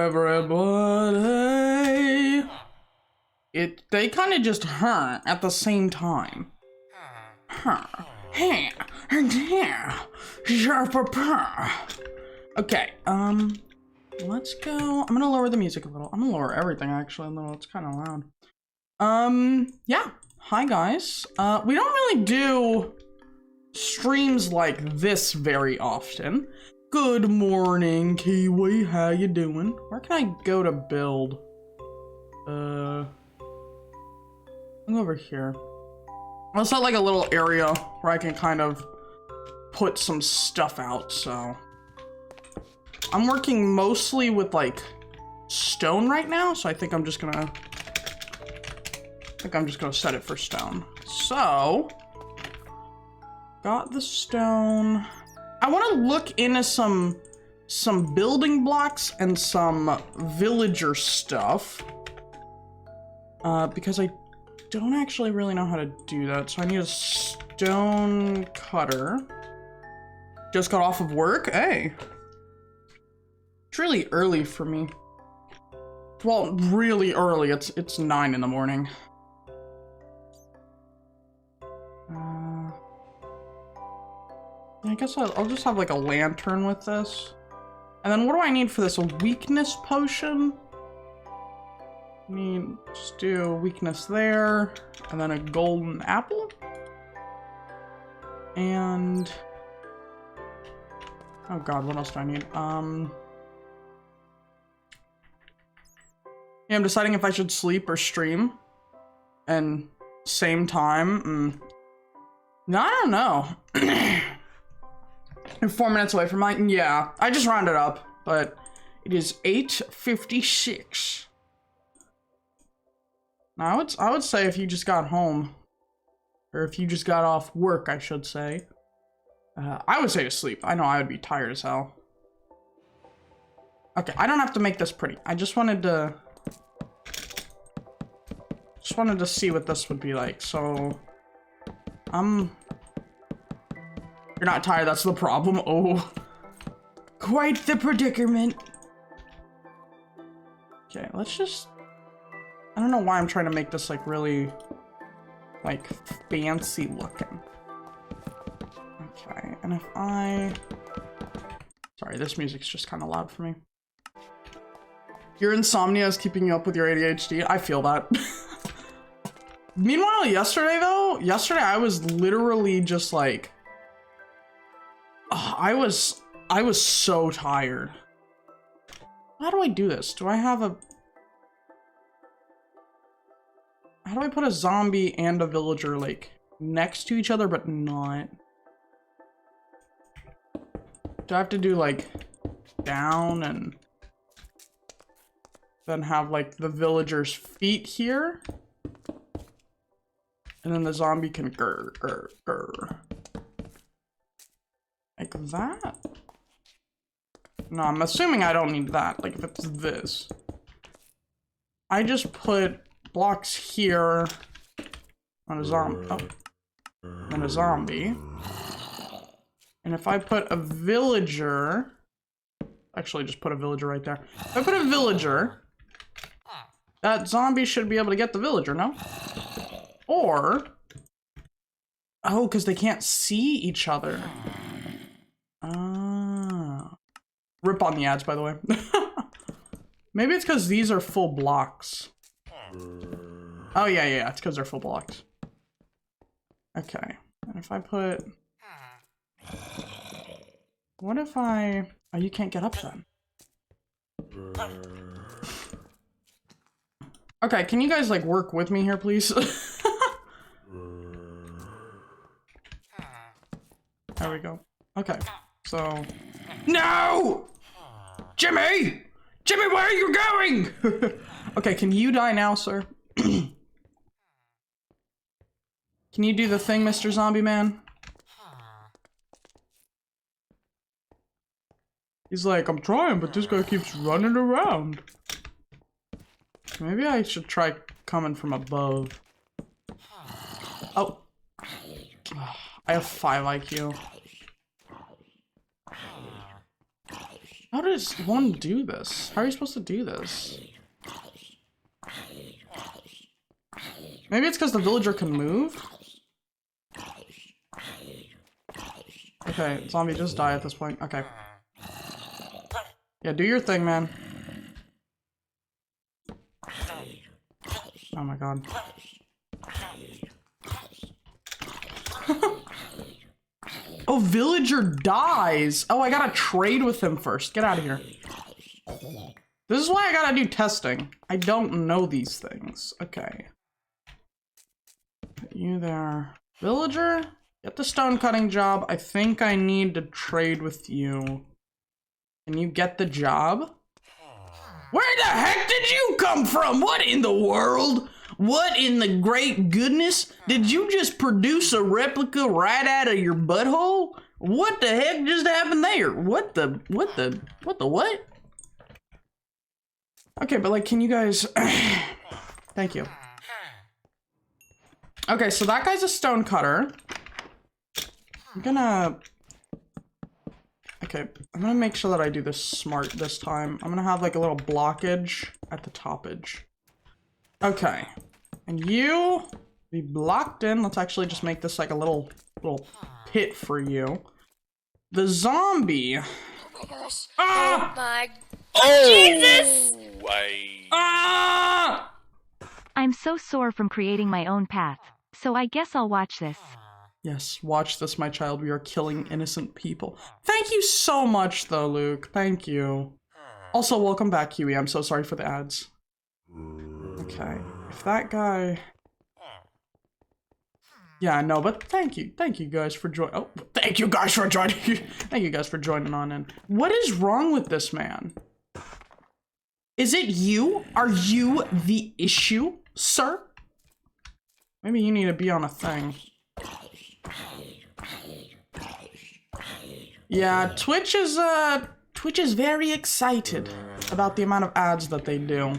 everybody. They kind of just at the same time. Okay, let's go. I'm gonna lower the music a little. I'm gonna lower everything actually a little. It's kind of loud. Yeah. Hi guys. We don't really do streams like this very often. Good morning, Kiwi. How you doing? Where can I go to build? I'm over here. Let's have like a little area where I can kind of put some stuff out, so. I'm working mostly with like stone right now, so I think I'm just gonna set it for stone. So, got the stone. I want to look into some building blocks and some villager stuff, because I don't actually really know how to do that. So I need a stone cutter. Just got off of work. Hey, it's really early for me. Well, really early. It's 9 in the morning. I guess I'll just have like a lantern with this. And then what do I need for this? A weakness potion? Just do weakness there. And then a golden apple. And... oh god, what else do I need? Yeah, I'm deciding if I should sleep or stream. And same time. No, I don't know. I'm 4 minutes away from mine. Yeah, I just rounded up, but it is 8:56. Now, I would say if you just got home, or if you just got off work, I should say, I would say to sleep. I know I would be tired as hell. Okay, I don't have to make this pretty. I just wanted to see what this would be like. So, you're not tired, that's the problem. Oh, quite the predicament. Okay, let's just, I don't know why I'm trying to make this like really like fancy looking. Okay, and if sorry, this music's just kind of loud for me. Your insomnia is keeping you up with your ADHD. I feel that. Meanwhile, yesterday I was literally just like, I was so tired. How do I do this? Do I have a... how do I put a zombie and a villager, like, next to each other, but not? Do I have to do, like, down and then have, like, the villager's feet here? And then the zombie can grr. Like that? No, I'm assuming I don't need that. Like if it's this. I just put blocks here on a zombie. Oh. And a zombie. And if I put a villager, actually just put a villager right there. If I put a villager, that zombie should be able to get the villager, no? Or, oh, because they can't see each other. Rip on the ads, by the way. Maybe it's because these are full blocks. Oh, yeah, it's because they're full blocks. Okay, and if I put... what if I... oh, you can't get up then. Okay, can you guys, like, work with me here, please? There we go. Okay, so... no! Jimmy! Jimmy, where are you going? Okay, can you die now, sir? Can you do the thing, Mr. Zombie Man? He's like, I'm trying, but this guy keeps running around. Maybe I should try coming from above. Oh. I have 5 IQ. How does one do this? How are you supposed to do this? Maybe it's because the villager can move? Okay, zombie, just die at this point. Okay. Yeah, do your thing, man. Oh my god. Oh, villager dies! Oh, I gotta trade with him first. Get out of here. This is why I gotta do testing. I don't know these things. Okay. Put you there. Villager? Get the stone cutting job. I think I need to trade with you. Can you get the job? Where the heck did you come from? What in the world? What in the great goodness? Did you just produce a replica right out of your butthole? What the heck just happened there? What the what? Okay, but like, can you guys, thank you. Okay, so that guy's a stone cutter. Okay, I'm gonna make sure that I do this smart this time. I'm gonna have like a little blockage at the toppage. Okay, and you be blocked in. Let's actually just make this like a little pit for you. The zombie. Ah! Oh my Oh! Jesus! Ah! I'm so sore from creating my own path, so I guess I'll watch this. Yes, watch this, my child. We are killing innocent people. Thank you so much, though, Luke. Thank you. Also, welcome back, Huey. I'm so sorry for the ads. Okay, if that guy... Yeah, no, but thank you. Thank you guys for joining. Oh, thank you guys for joining. Thank you guys for joining on in. What is wrong with this man? Is it you? Are you the issue, sir? Maybe you need to be on a thing. Yeah, Twitch is very excited about the amount of ads that they do.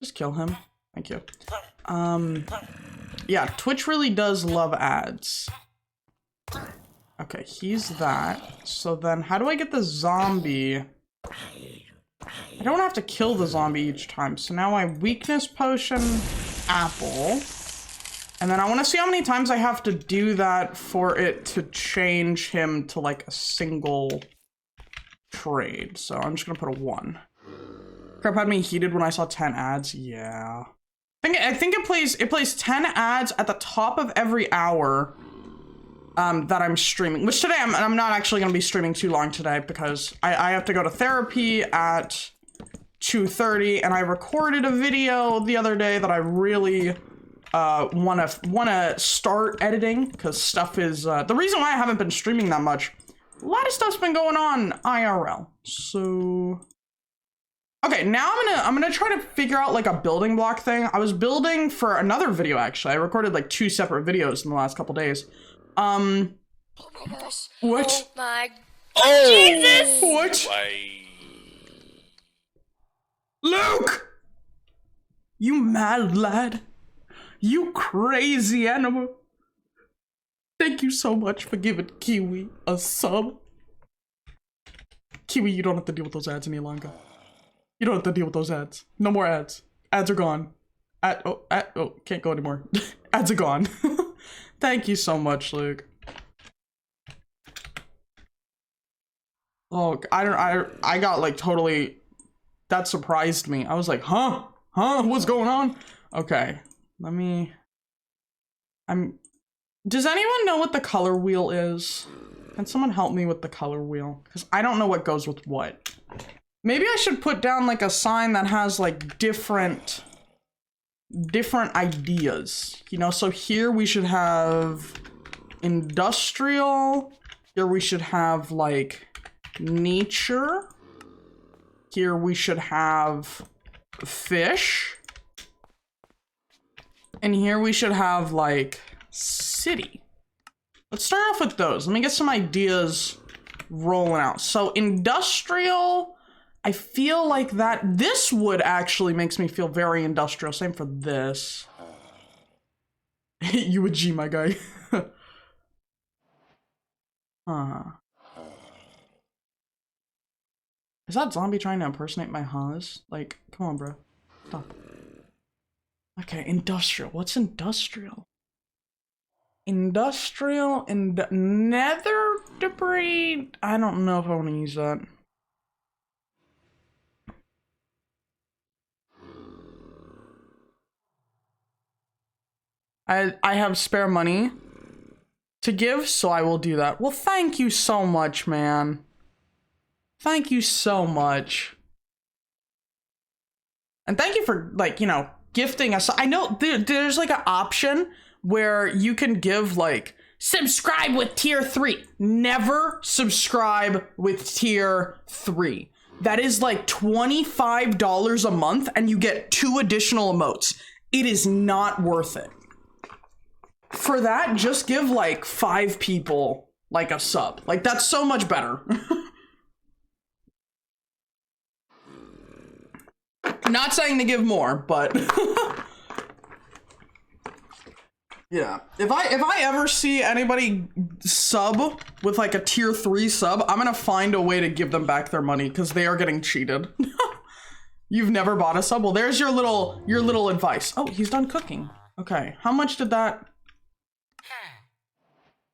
Just kill him. Thank you. Yeah, Twitch really does love ads. Okay, he's that. So then how do I get the zombie? I don't have to kill the zombie each time. So now I weakness potion, apple. And then I want to see how many times I have to do that for it to change him to like a single trade. So I'm just gonna put a 1. Crap had me heated when I saw 10 ads. Yeah. I think it plays 10 ads at the top of every hour that I'm streaming. Which today I'm not actually gonna be streaming too long today because I have to go to therapy at 2:30 and I recorded a video the other day that I really wanna start editing because stuff is the reason why I haven't been streaming that much. A lot of stuff's been going on IRL. So okay, now I'm gonna try to figure out like a building block thing. I was building for another video actually. I recorded like 2 separate videos in the last couple days. What? Oh my Oh! Jesus! What? Luke! You mad lad. You crazy animal. Thank you so much for giving Kiwi a sub. Kiwi, you don't have to deal with those ads any longer. You don't have to deal with those ads. No more ads. Ads are gone. Oh, can't go anymore. Ads are gone. Thank you so much, Luke. Oh, I got like totally, that surprised me. I was like, huh? What's going on? Okay, does anyone know what the color wheel is? Can someone help me with the color wheel? Because I don't know what goes with what. Maybe I should put down like a sign that has like different ideas, you know? So here we should have industrial. Here we should have like nature. Here we should have fish. And here we should have like city. Let's start off with those. Let me get some ideas rolling out. So industrial, I feel like this wood actually makes me feel very industrial. Same for this. You a G, my guy. Is that zombie trying to impersonate my Haas? Like, come on, bro. Stop. Okay, industrial. What's industrial? Industrial and nether debris? I don't know if I want to use that. I have spare money to give, so I will do that. Well, thank you so much, man. Thank you so much. And thank you for, like, you know, gifting us. I know there's like an option where you can give, like, subscribe with tier 3. Never subscribe with tier 3. That is like $25 a month and you get 2 additional emotes. It is not worth it. For that, just give like 5 people like a sub. Like, that's so much better. Not saying to give more, but yeah. If I ever see anybody sub with like a tier 3 sub, I'm gonna find a way to give them back their money because they are getting cheated. You've never bought a sub? Well, there's your little advice. Oh, he's done cooking. Okay, how much did that?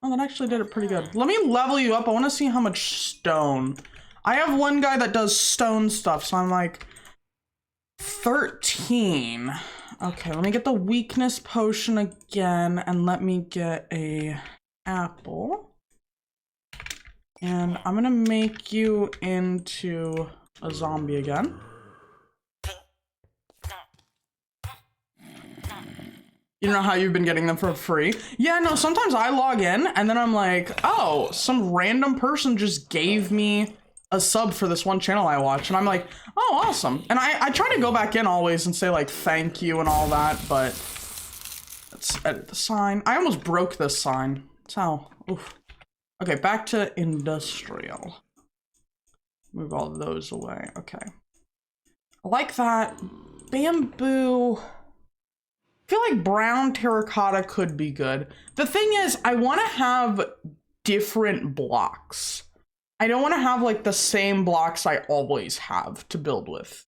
Oh, that actually did it pretty good. Let me level you up. I want to see how much stone. I have one guy that does stone stuff, so I'm like 13. Okay, let me get the weakness potion again, and let me get a apple. And I'm gonna make you into a zombie again. You know how you've been getting them for free? Yeah, no, sometimes I log in and then I'm like, oh, some random person just gave me a sub for this one channel I watch. And I'm like, oh, awesome. And I try to go back in always and say like, thank you and all that, but let's edit the sign. I almost broke this sign. That's how, oof. Okay, back to industrial. Move all those away, okay. I like that. Bamboo. I feel like brown terracotta could be good. The thing is, I want to have different blocks. I don't want to have like the same blocks I always have to build with.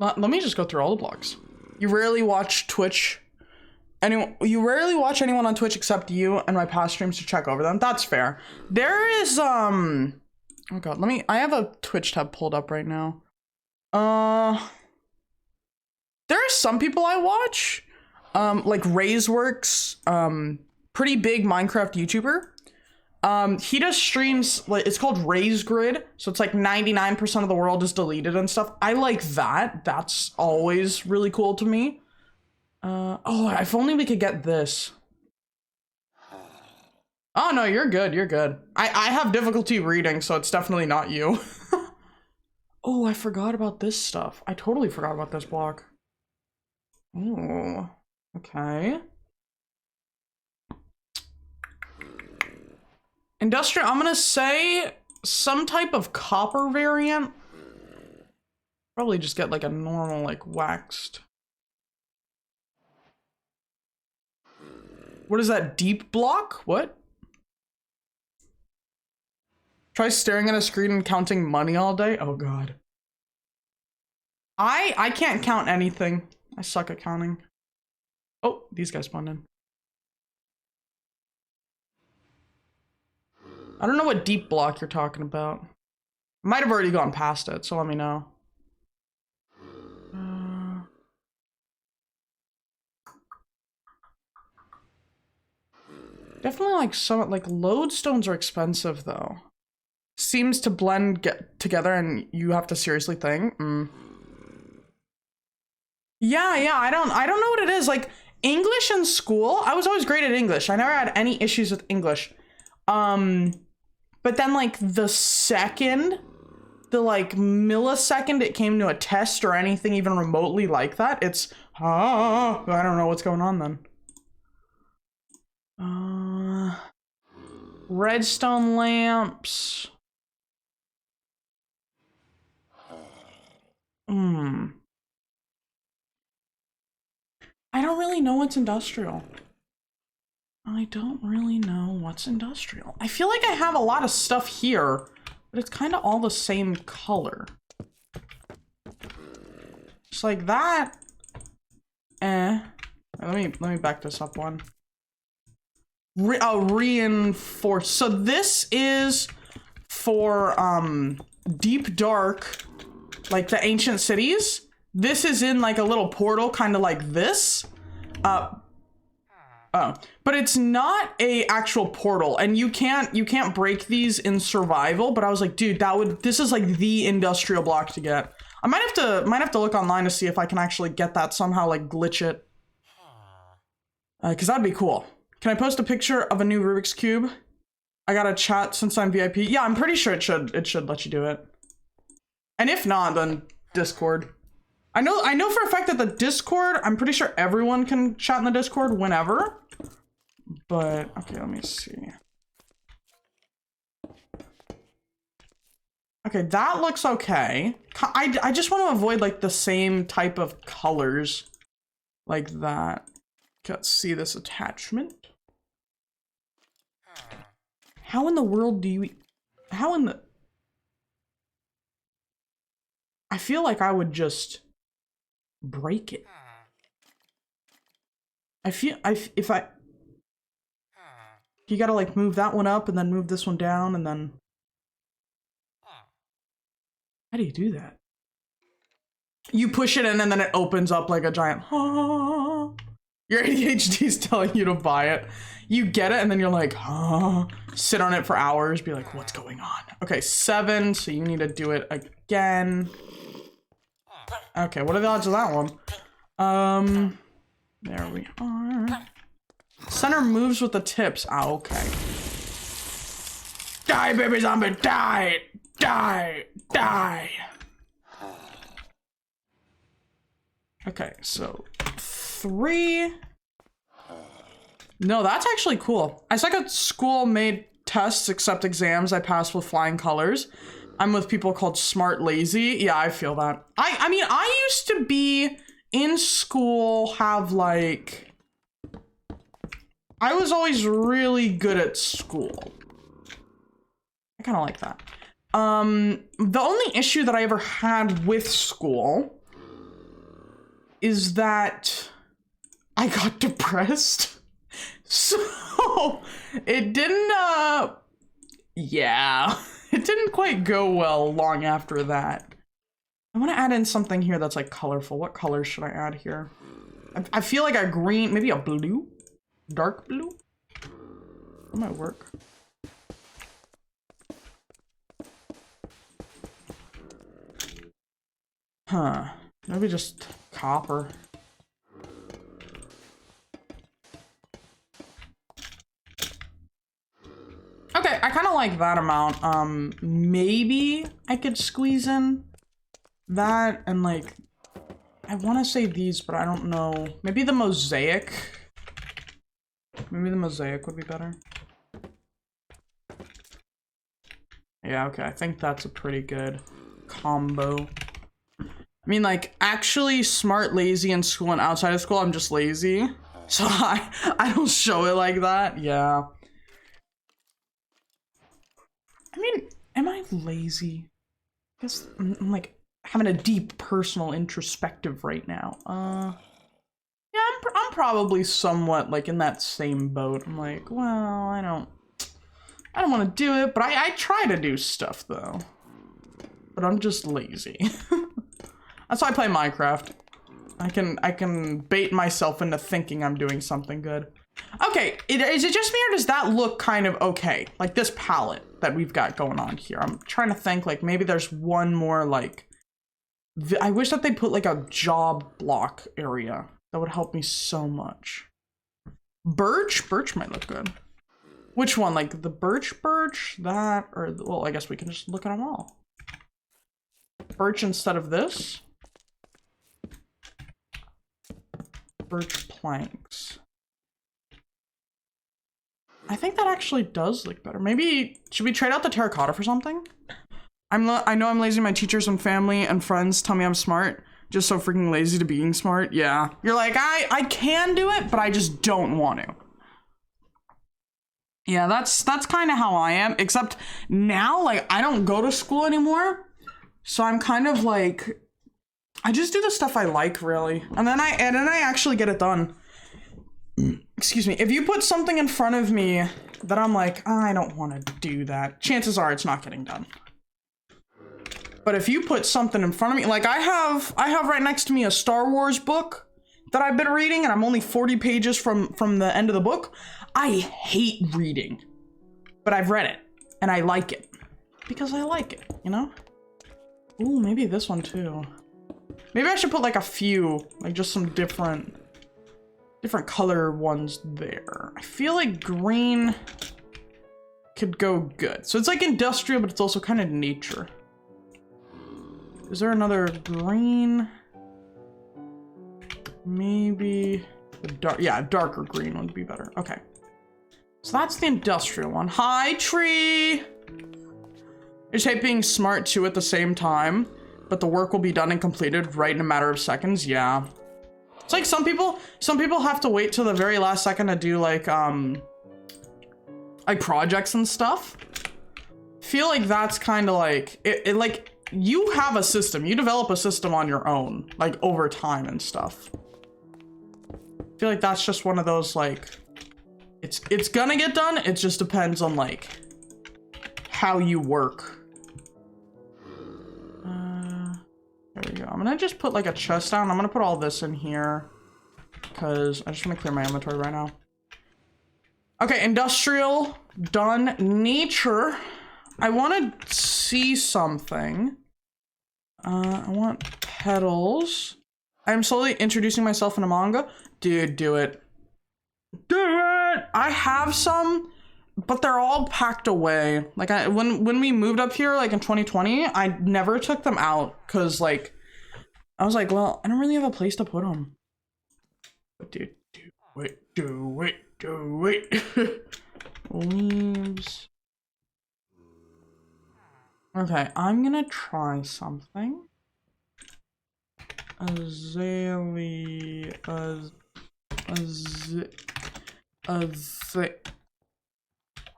Let me just go through all the blocks. You rarely watch Twitch. You rarely watch anyone on Twitch except you and my past streams to check over them. That's fair. There is, oh god, I have a Twitch tab pulled up right now. There are some people I watch, like RaiseWorks, pretty big Minecraft YouTuber. He does streams, like, it's called Raise Grid, so it's like 99% of the world is deleted and stuff. I like that. That's always really cool to me. Oh, if only we could get this. Oh, no, you're good. You're good. I have difficulty reading, so it's definitely not you. Oh, I forgot about this stuff. I totally forgot about this block. Oh, okay. Industrial, I'm gonna say some type of copper variant. Probably just get like a normal, like waxed. What is that, deep block? What? Try staring at a screen and counting money all day? Oh god. I can't count anything. I suck at counting. Oh, these guys spawned in. I don't know what deep block you're talking about. I might have already gone past it, so let me know. Definitely like some, like lodestones are expensive though. Seems to blend together and you have to seriously think. Yeah, I don't know what it is. Like English in school, I was always great at English. I never had any issues with English. But then like the like millisecond it came to a test or anything even remotely like that, it's, I don't know what's going on then. Redstone lamps. I don't really know what's industrial. I don't really know what's industrial. I feel like I have a lot of stuff here, but it's kind of all the same color. Just like that. Let me back this up one. Reinforce. So this is for deep dark, like the ancient cities. This is in like a little portal, kind of like this. Oh, but it's not a actual portal, and you can't break these in survival. But I was like, dude, this is like the industrial block to get. I might have to look online to see if I can actually get that somehow, like glitch it. Cause that'd be cool. Can I post a picture of a new Rubik's Cube? I got a chat since I'm VIP. Yeah, I'm pretty sure it should let you do it. And if not, then Discord. I know for a fact that the Discord, I'm pretty sure everyone can chat in the Discord whenever. But, okay, let me see. Okay, that looks okay. I just want to avoid like the same type of colors like that. Let's see this attachment. How in the world do you... How in the... I feel like I would just break it. You gotta like move that one up and then move this one down and then... How do you do that? You push it in and then it opens up like a giant... Your ADHD is telling you to buy it. You get it and then you're like, sit on it for hours, be like, what's going on? Okay, 7, so you need to do it again. Okay, what are the odds of that one? There we are. Center moves with the tips. Ah, okay. Die, baby zombie, die! Die! Die! Okay, so 3. No, that's actually cool. I suck at school-made tests except exams I pass with flying colors. I'm with people called smart lazy. Yeah, I feel that. I mean, I used to be in school, have like... I was always really good at school. I kind of like that. The only issue that I ever had with school is that I got depressed. So it didn't, yeah, it didn't quite go well long after that. I want to add in something here that's like colorful. What color should I add here? I feel like a green, maybe a blue, dark blue. That might work. Huh, maybe just copper. Okay, I kind of like that amount. Maybe I could squeeze in that and like, I want to say these, but I don't know. Maybe the mosaic. Maybe the mosaic would be better. Yeah, okay, I think that's a pretty good combo. I mean, like, actually smart, lazy in school and outside of school, I'm just lazy. So I don't show it like that, yeah. I mean, am I lazy? I guess I'm like having a deep personal introspective right now. Yeah, I'm probably somewhat like in that same boat. I'm like, well, I don't want to do it, but I try to do stuff though. But I'm just lazy. That's why I play Minecraft. I can bait myself into thinking I'm doing something good. Okay, is it just me or does that look kind of okay? Like this palette that we've got going on here. I'm trying to think like maybe there's one more like... I wish that they put like a job block area. That would help me so much. Birch? Birch might look good. Which one? Like the birch? That? Or, well, I guess we can just look at them all. Birch instead of this. Birch planks. I think that actually does look better. Maybe, should we trade out the terracotta for something? I know I'm lazy. My teachers and family and friends tell me I'm smart. Just so freaking lazy to being smart. Yeah. You're like, I can do it, but I just don't want to. Yeah, that's kind of how I am, except now, like, I don't go to school anymore. So I'm kind of like, I just do the stuff I like, really. And then I actually get it done. Excuse me. If you put something in front of me that I'm like, I don't want to do that, chances are it's not getting done. But if you put something in front of me, like I have right next to me a Star Wars book that I've been reading, and I'm only 40 pages from the end of the book. I hate reading, but I've read it and I like it because I like it, you know? Ooh, maybe this one too. Maybe I should put like a few, like just some different color ones there. I feel like green could go good. So it's like industrial, but it's also kind of nature. Is there another green? Maybe a darker green would be better. Okay. So that's the industrial one. Hi, tree! It's like being smart too at the same time, but the work will be done and completed right in a matter of seconds. Yeah. It's like some people have to wait till the very last second to do like projects and stuff. Feel like that's kind of like it like you have a system, you develop a system on your own, like over time and stuff. I feel like that's just one of those like it's gonna get done, it just depends on like how you work. There we go. I'm gonna just put like a chest down. I'm gonna put all this in here because I just want to clear my inventory right now. Okay, industrial done. Nature. I want to see something. I want petals. I'm slowly introducing myself in a manga. Dude, do it. Do it! I have some, but they're all packed away. Like when we moved up here, like in 2020, I never took them out because like, I was like, well, I don't really have a place to put them. But dude, do it. Leaves. Okay, I'm gonna try something.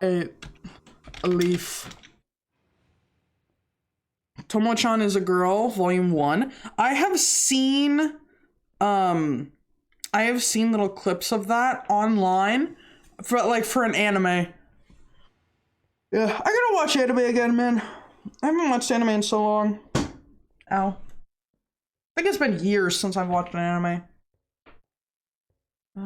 A leaf. Tomo-chan is a Girl, Volume 1. I have seen little clips of that online for an anime. Yeah, I gotta watch anime again, man. I haven't watched anime in so long. Ow. I think it's been years since I've watched an anime. Did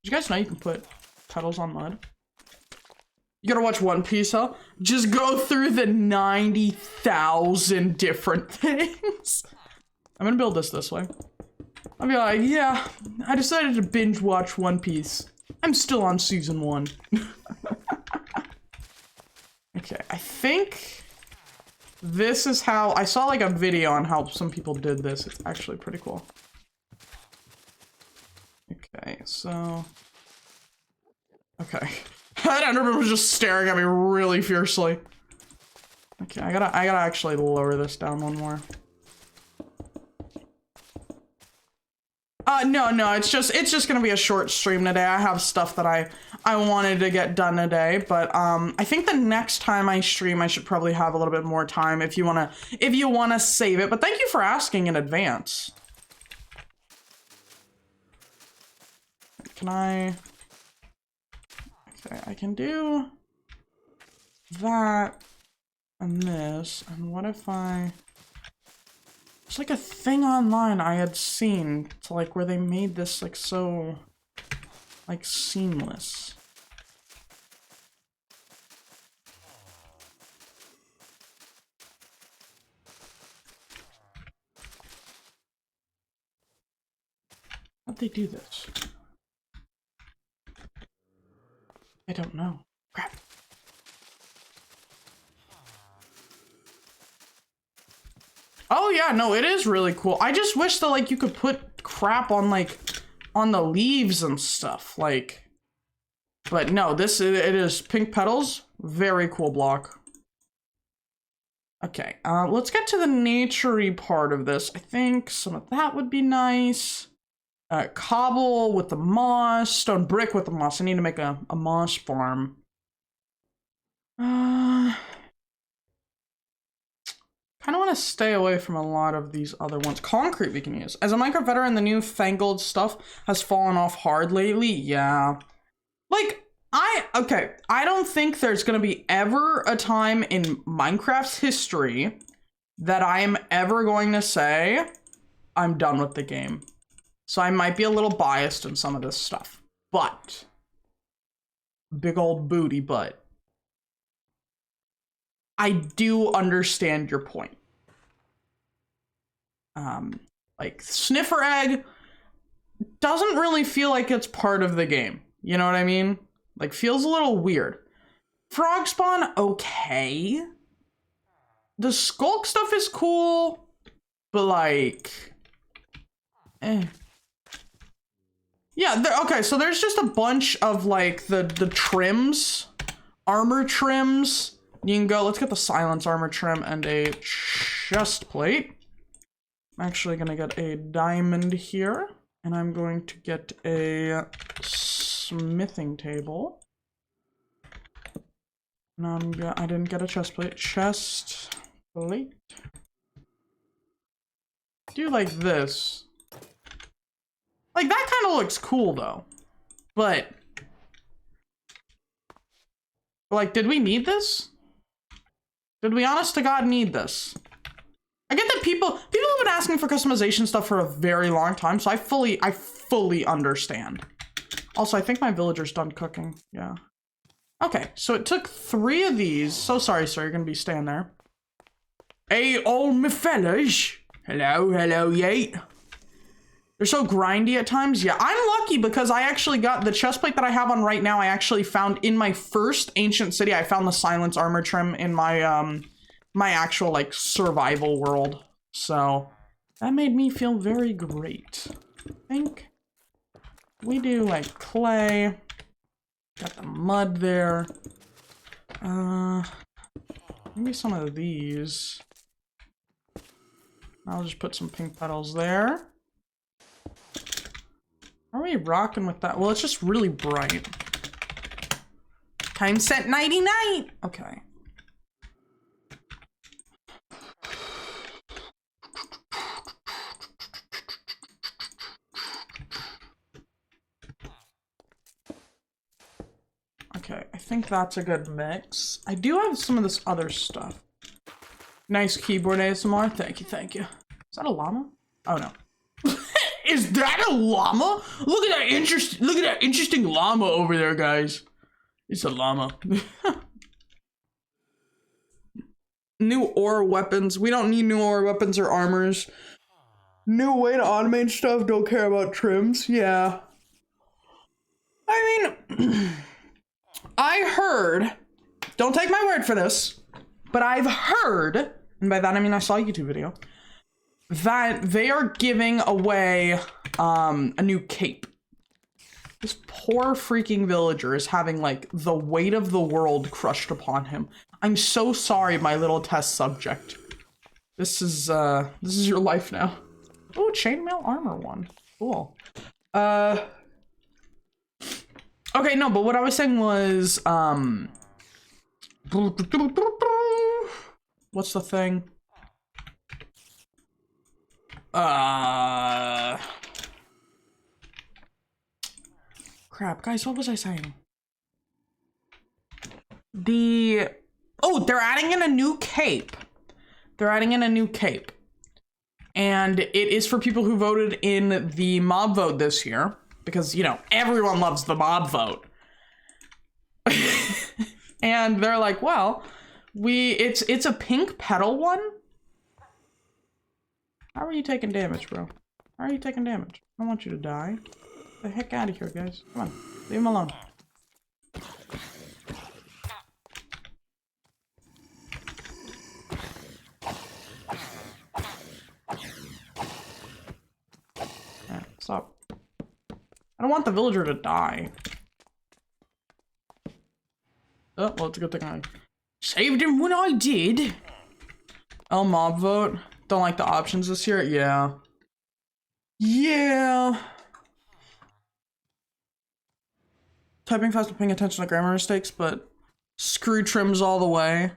you guys know you can put petals on mud? You gotta watch One Piece, huh? Just go through the 90,000 different things. I'm gonna build this way. I'll be like, yeah, I decided to binge watch One Piece. I'm still on season 1. Okay, I think this is how, I saw like a video on how some people did this. It's actually pretty cool. Okay, so, okay. That Enderman was just staring at me really fiercely. Okay, I gotta actually lower this down one more. No, it's just gonna be a short stream today. I have stuff that I wanted to get done today, but I think the next time I stream, I should probably have a little bit more time if you wanna save it. But thank you for asking in advance. Can I? Okay, I can do that and this. And what if I? It's like a thing online I had seen to like where they made this like so like seamless. How'd they do this? I don't know. Crap. Oh yeah, no, it is really cool. I just wish that like you could put crap on like on the leaves and stuff, like. But no, it is pink petals. Very cool block. Okay, let's get to the nature-y part of this. I think some of that would be nice. Cobble with the moss, stone brick with the moss. I need to make a moss farm. Kind of want to stay away from a lot of these other ones. Concrete we can use. As a Minecraft veteran, the newfangled stuff has fallen off hard lately. Yeah. Like, I don't think there's gonna be ever a time in Minecraft's history that I am ever going to say I'm done with the game. So I might be a little biased in some of this stuff, but big old booty butt. I do understand your point. Like sniffer egg doesn't really feel like it's part of the game. You know what I mean? Like, feels a little weird. Frog spawn, okay. The skulk stuff is cool, but like, eh. Yeah, okay, so there's just a bunch of like the trims, armor trims. You can go, let's get the silence armor trim and a chest plate. I'm actually gonna get a diamond here, and I'm going to get a smithing table. And I didn't get a chest plate. Chest plate. Do like this. Like that kind of looks cool though. But like, did we need this? Did we honest to God need this? I get that people have been asking for customization stuff for a very long time, so I fully understand. Also, I think my villager's done cooking. Yeah. Okay, so it took 3 of these. So sorry, sir. You're gonna be staying there. Hey, all my fellas. Hello, yate. They're so grindy at times. Yeah, I'm lucky because I actually got the chestplate that I have on right now. I actually found in my first ancient city. I found the silence armor trim in my my actual like survival world. So that made me feel very great. I think we do like clay. Got the mud there. Maybe some of these. I'll just put some pink petals there. Are we rocking with that? Well, it's just really bright. Time set nighty night. Okay. Okay, I think that's a good mix. I do have some of this other stuff. Nice keyboard ASMR. Thank you, thank you. Is that a llama? Oh no. Is that a llama? Look at that interesting llama over there, guys. It's a llama. New ore weapons. We don't need new ore weapons or armors. New way to automate stuff. Don't care about trims. Yeah. I mean, I heard, don't take my word for this, but I've heard, and by that I mean I saw a YouTube video, that they are giving away a new cape. This poor freaking villager is having like the weight of the world crushed upon him. I'm so sorry, my little test subject. This is your life now. Oh, chainmail armor one. Cool. Okay, no, but what I was saying was what's the thing? Crap, guys, what was I saying? Oh, they're adding in a new cape. They're adding in a new cape. And it is for people who voted in the mob vote this year. Because, you know, everyone loves the mob vote. And they're like, well, it's a pink petal one. How are you taking damage, bro? How are you taking damage? I don't want you to die. Get the heck out of here, guys. Come on. Leave him alone. Yeah, stop. I don't want the villager to die. Oh, well, it's a good thing I saved him when I did. Mob vote. Don't like the options this year. Yeah. Yeah. Typing fast and paying attention to grammar mistakes, but screw trims all the way.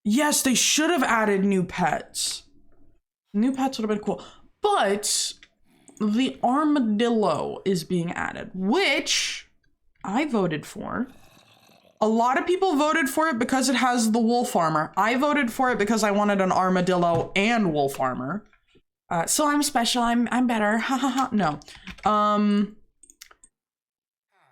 Yes, they should have added new pets. New pets would have been cool. But the armadillo is being added, which I voted for. A lot of people voted for it because it has the wolf armor. I voted for it because I wanted an armadillo and wolf armor. So I'm special, I'm better, ha ha ha, no.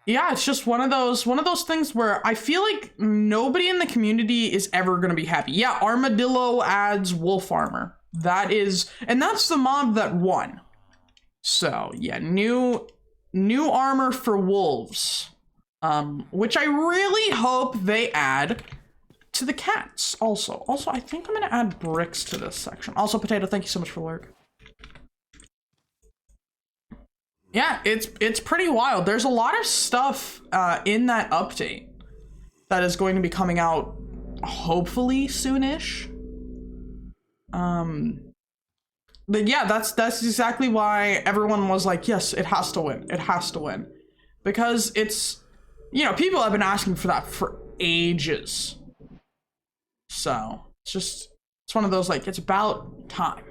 Yeah, it's just one of those things where I feel like nobody in the community is ever gonna be happy. Yeah, armadillo adds wolf armor. That is, and that's the mob that won. So yeah, new armor for wolves. Which I really hope they add to the cats also. Also, I think I'm gonna add bricks to this section. Also, Potato, thank you so much for the lurk. Yeah, it's pretty wild. There's a lot of stuff in that update that is going to be coming out hopefully soonish. But yeah, that's exactly why everyone was like, yes, it has to win. It has to win. Because it's, you know, people have been asking for that for ages. So it's one of those, like, it's about time.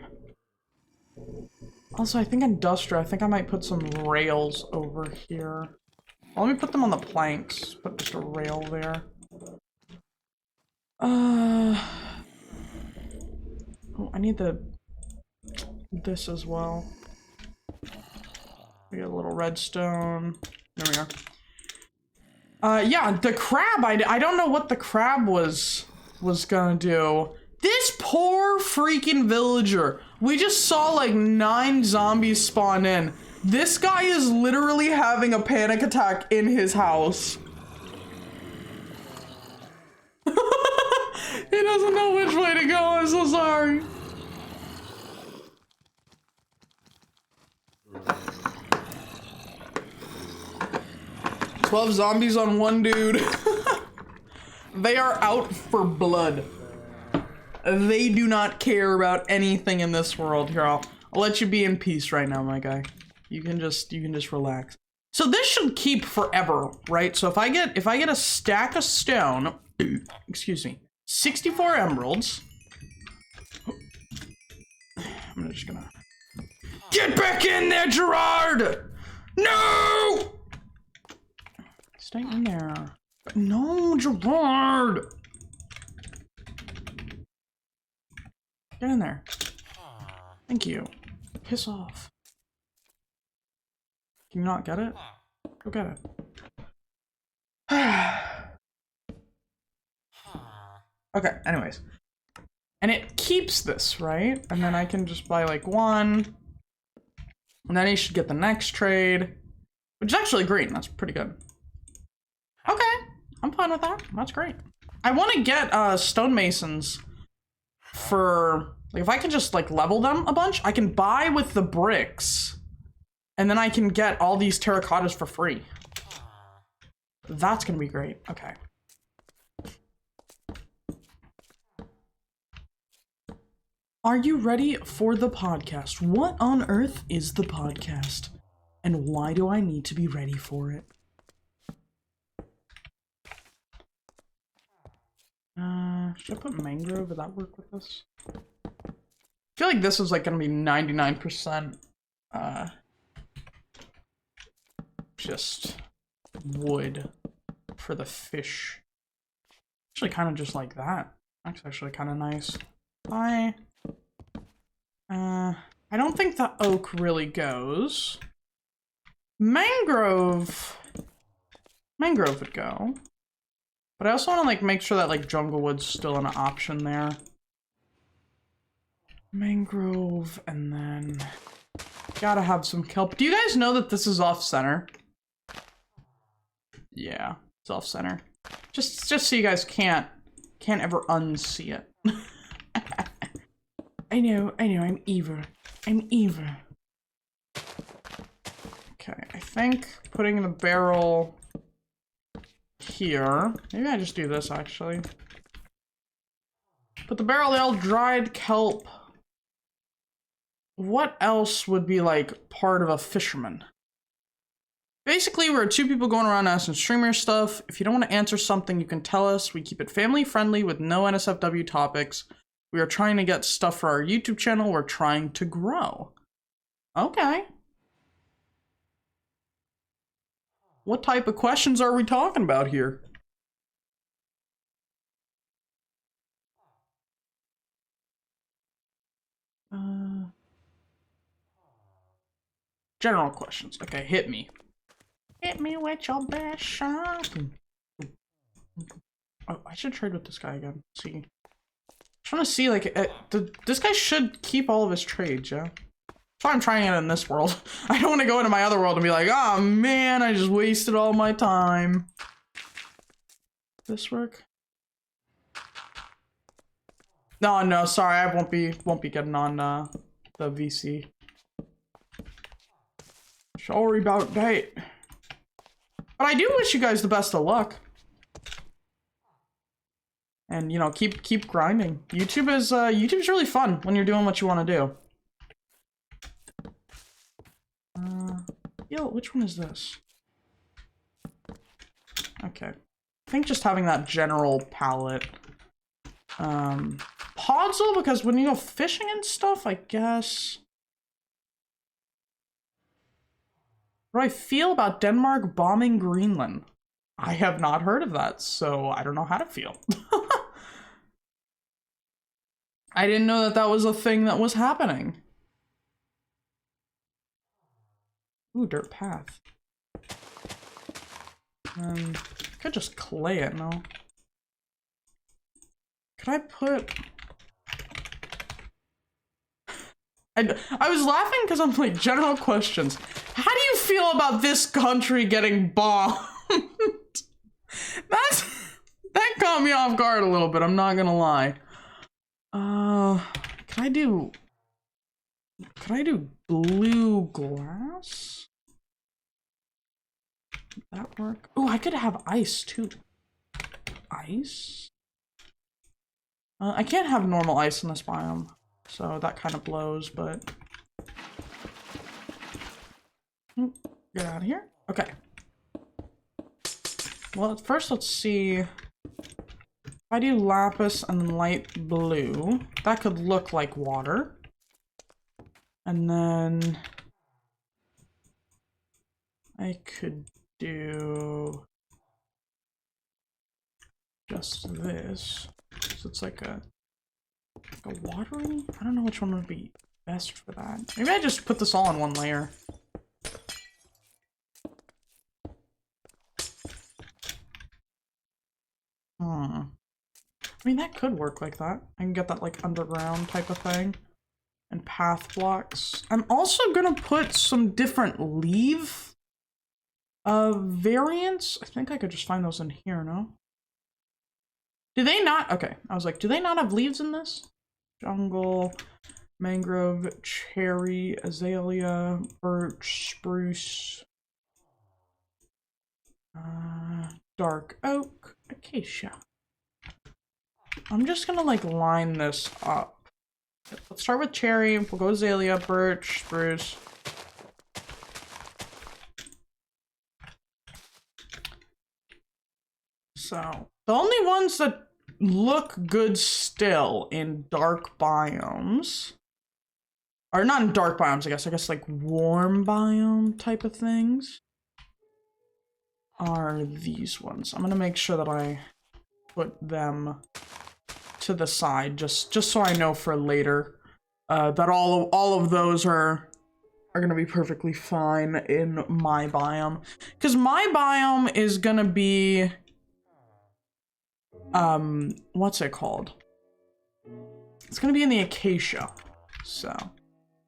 Also, I think industrial, I think I might put some rails over here. Well, let me put them on the planks. Put just a rail there. Oh, I need this as well. We got a little redstone. There we are. Yeah, the crab, I don't know what the crab was gonna do. This poor freaking villager. We just saw like 9 zombies spawn in. This guy is literally having a panic attack in his house. He doesn't know which way to go, I'm so sorry. "12 zombies on one dude." They are out for blood. They do not care about anything in this world. Here, I'll let you be in peace right now, my guy. You can just relax. So this should keep forever, right? So if I get a stack of stone, excuse me, 64 emeralds. I'm just gonna get back in there, Gerard! No! Stay in there. No, Gerard! Get in there. Thank you. Piss off. Can you not get it? Go get it. Okay, anyways. And it keeps this, right? And then I can just buy like 1. And then he should get the next trade. Which is actually green, that's pretty good. Okay, I'm fine with that. That's great. I want to get stonemasons for, like, if I can just like level them a bunch, I can buy with the bricks and then I can get all these terracottas for free. That's gonna be great. Okay. Are you ready for the podcast? What on earth is the podcast? And why do I need to be ready for it? Should I put mangrove? Would that work with this? I feel like this is like gonna be 99% just wood for the fish. Actually kind of just like that. That's actually kind of nice. I don't think the oak really goes. Mangrove would go. But I also want to like make sure that like jungle wood's still an option there. Mangrove, and then gotta have some kelp. Do you guys know that this is off center? Yeah, it's off center. Just so you guys can't ever unsee it. I know, I'm evil. I'm evil. Okay, I think putting the barrel here. Maybe I just do this actually. Put the barrel ale, dried kelp. What else would be like part of a fisherman? Basically, we're two people going around asking streamer stuff. If you don't want to answer something, you can tell us. We keep it family friendly with no NSFW topics. We are trying to get stuff for our YouTube channel. We're trying to grow. Okay. What type of questions are we talking about here? General questions. Okay, hit me. Hit me with your best shot. Oh, I should trade with this guy again. See. I want to see, like, this guy should keep all of his trades, yeah? That's why I'm trying it in this world. I don't want to go into my other world and be like, oh man, I just wasted all my time. This work? No, sorry, I won't be getting on the VC. Sorry about that. But I do wish you guys the best of luck. And, you know, keep grinding. YouTube's really fun when you're doing what you want to do. Yo, which one is this? Okay. I think just having that general palette. Pods though, because when you go fishing and stuff, I guess. What do I feel about Denmark bombing Greenland? I have not heard of that, so I don't know how to feel. I didn't know that that was a thing that was happening. Ooh, dirt path. Could just clay it, no? Could I put... I was laughing because I'm like, general questions. How do you feel about this country getting bombed? That caught me off guard a little bit, I'm not gonna lie. Could I do blue glass? Would that work? Oh, I could have ice too. Ice? I can't have normal ice in this biome, so that kind of blows, but... Get out of here. Okay. Well, first let's see. If I do lapis and light blue, that could look like water. And then I could do just this. So it's like a watery? I don't know which one would be best for that. Maybe I just put this all in one layer. I mean, that could work like that. I can get that like underground type of thing. And path blocks. I'm also gonna put some different leaf variants. I think I could just find those in here, no? Do they not? Okay, I was like, do they not have leaves in this? Jungle, mangrove, cherry, azalea, birch, spruce, dark oak, acacia. I'm just gonna like line this up. Let's start with cherry, we'll go azalea, birch, spruce. So, the only ones that look good still in dark biomes, or not in dark biomes, I guess like warm biome type of things, are these ones. I'm gonna make sure that I put them to the side, just so I know for later that all of those are gonna be perfectly fine in my biome, because my biome is gonna be what's it called? It's gonna be in the acacia, so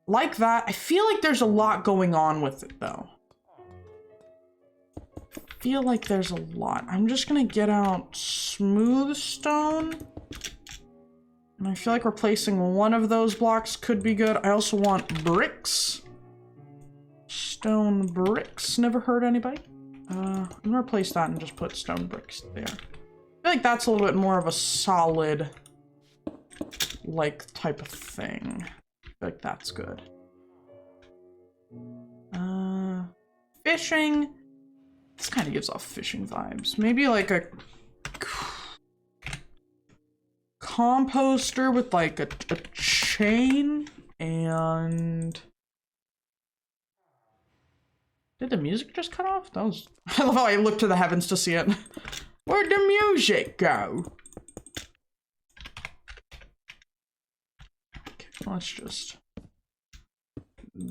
like that. I feel like there's a lot going on with it though. I feel like there's a lot. I'm just gonna get out smooth stone. And I feel like replacing one of those blocks could be good. I also want bricks. Stone bricks. Never hurt anybody. I'm gonna replace that and just put stone bricks there. I feel like that's a little bit more of a solid like type of thing. Like that's good. Fishing. This kind of gives off fishing vibes. Maybe like a composter with like a chain and... Did the music just cut off? That was... I love how I looked to the heavens to see it. Where'd the music go? Okay, let's just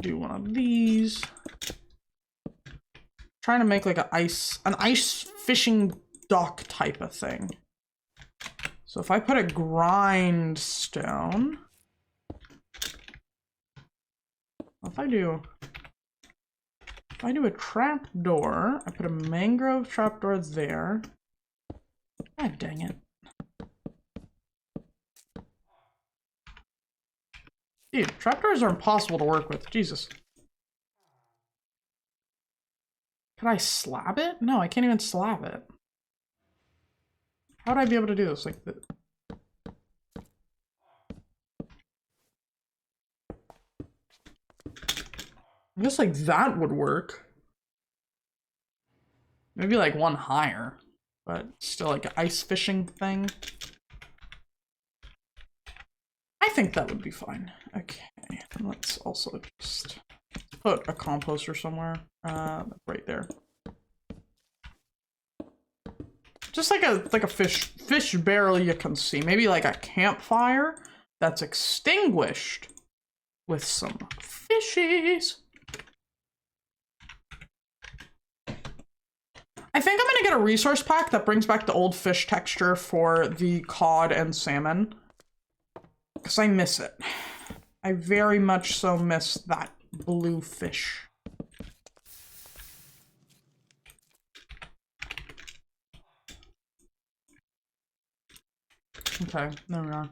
do one of these. Trying to make like an ice fishing dock type of thing. So if I put a grindstone, if I do a trap door, I put a mangrove trap door there. God dang it. Dude, trapdoors are impossible to work with. Jesus. Could I slab it? No, I can't even slab it. How would I be able to do this? Like this? I guess like that would work. Maybe like one higher, but still like an ice fishing thing. I think that would be fine. Okay, let's also just put a composter somewhere. Right there. Just like a fish barrel you can see. Maybe like a campfire that's extinguished with some fishies. I think I'm gonna get a resource pack that brings back the old fish texture for the cod and salmon. Because I miss it. I very much so miss that blue fish. Okay, there we are.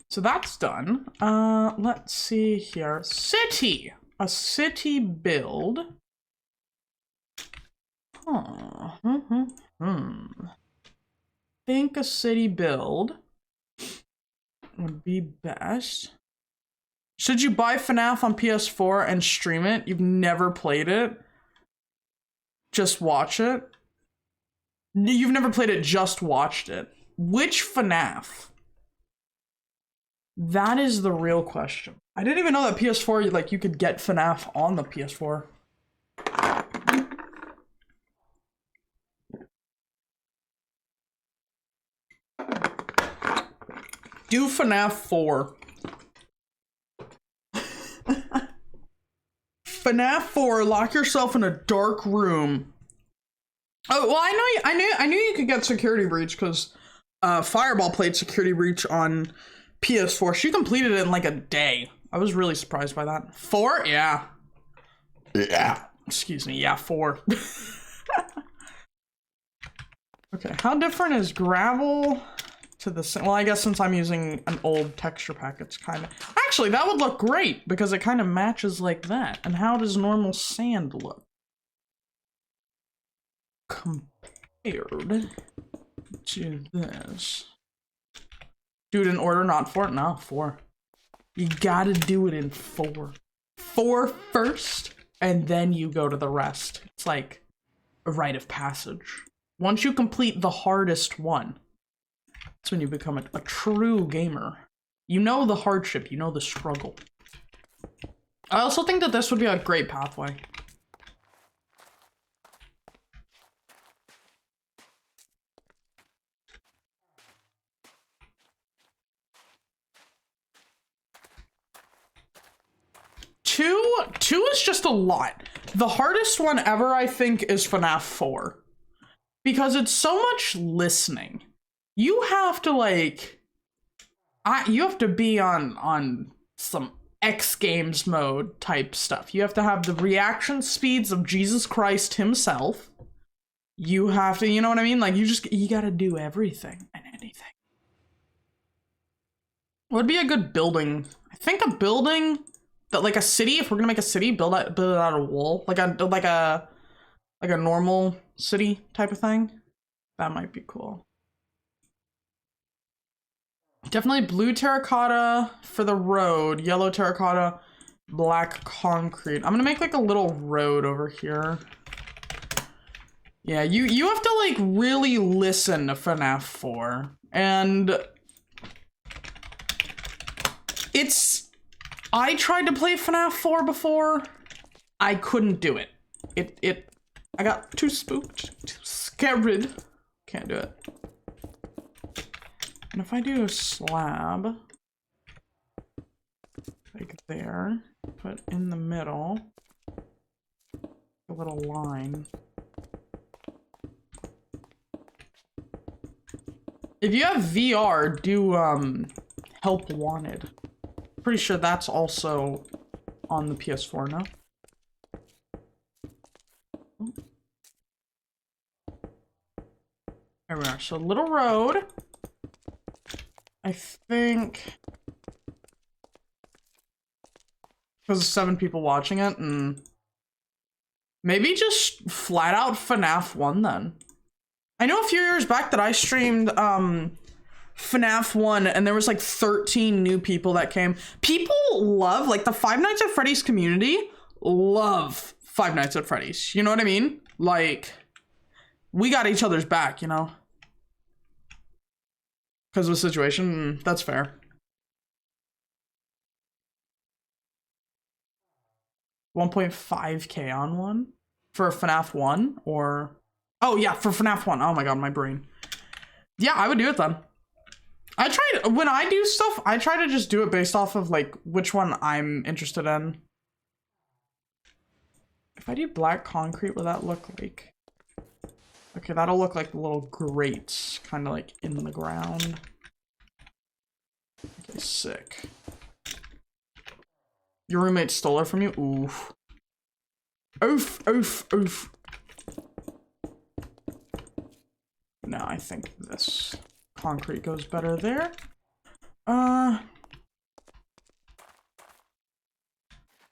So that's done. Let's see here. City! A city build. Think a city build would be best. Should you buy FNAF on PS4 and stream it? You've never played it? Just watch it? You've never played it, just watched it. Which FNAF? That is the real question. I didn't even know that PS4, like, you could get FNAF on the PS4. Do FNAF 4. FNAF 4, lock yourself in a dark room. Oh, well, I knew you could get Security Breach because Fireball played Security Breach on PS4. She completed it in like a day. I was really surprised by that. 4? Yeah. Yeah. Excuse me. Yeah, 4. Okay, how different is gravel to the... Well, I guess since I'm using an old texture pack, it's kind of... Actually, that would look great because it kind of matches like that. And how does normal sand look? Compared to this. Do it in order, not 4? No, 4. You gotta do it in 4. 4 first, and then you go to the rest. It's like a rite of passage. Once you complete the hardest one, that's when you become a true gamer. You know the hardship, you know the struggle. I also think that this would be a great pathway. Two is just a lot. The hardest one ever, I think, is FNAF 4. Because it's so much listening. You have to, like... you have to be on some X Games mode type stuff. You have to have the reaction speeds of Jesus Christ himself. You have to, you know what I mean? Like, you gotta do everything and anything. What would be a good building? I think a building... That, like a city, if we're gonna make a city, build it out of wool, like a normal city type of thing. That might be cool. Definitely blue terracotta for the road, yellow terracotta, black concrete. I'm gonna make like a little road over here. Yeah, you have to like really listen to FNAF 4. And I tried to play FNAF 4 before. I couldn't do it. I got too spooked, too scared. Can't do it. And if I do a slab, like there, put in the middle, a little line. If you have VR, do Help Wanted. Pretty sure that's also on the PS4 now. There we are. So little road. I think because 7 people watching it, and maybe just flat out FNAF 1 then. I know a few years back that I streamed FNAF 1 and there was like 13 new people that came. People love, like the Five Nights at Freddy's community love Five Nights at Freddy's. You know what I mean? Like, we got each other's back, you know? Because of the situation, that's fair. $1.5K on one? For FNAF 1? Or... Oh yeah, for FNAF 1. Oh my god, my brain. Yeah, I would do it then. I try, when I do stuff, I try to just do it based off of like which one I'm interested in. If I do black concrete, will that look like... Okay, that'll look like little grates, kind of like in the ground. Okay, sick. Your roommate stole it from you? Oof. Oof, oof, oof. No, I think this concrete goes better there. I'm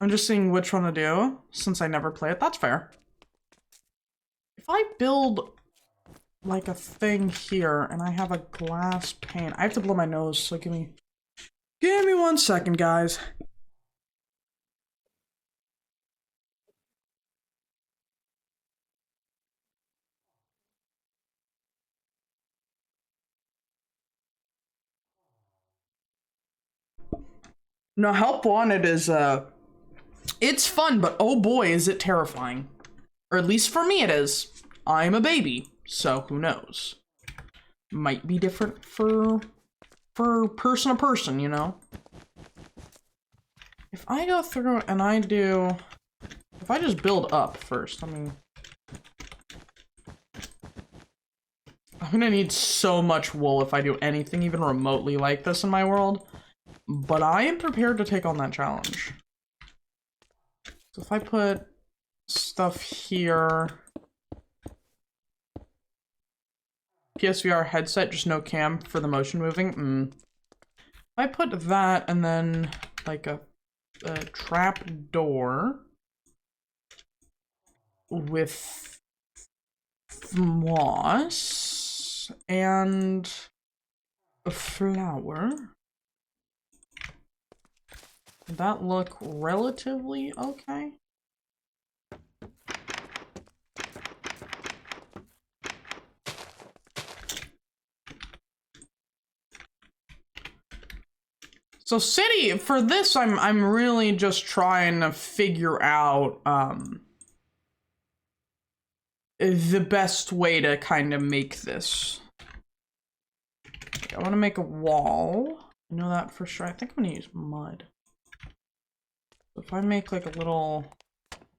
just seeing which one to do, since I never play it. That's fair. If I build like a thing here and I have a glass pane, I have to blow my nose, so give me 1 second, guys. No, Help Wanted is, it's fun, but oh boy, is it terrifying. Or at least for me it is. I'm a baby, so who knows? Might be different for person to person, you know? If I go through and I do... If I just build up first, I mean... I'm gonna need so much wool if I do anything even remotely like this in my world. But I am prepared to take on that challenge. So if I put stuff here... PSVR headset, just no cam for the motion moving. If I put that and then like a trap door with moss and a flower. Did that look relatively okay? So city, for this, I'm really just trying to figure out the best way to kind of make this. I want to make a wall. I know that for sure. I think I'm gonna use mud. If I make like a little,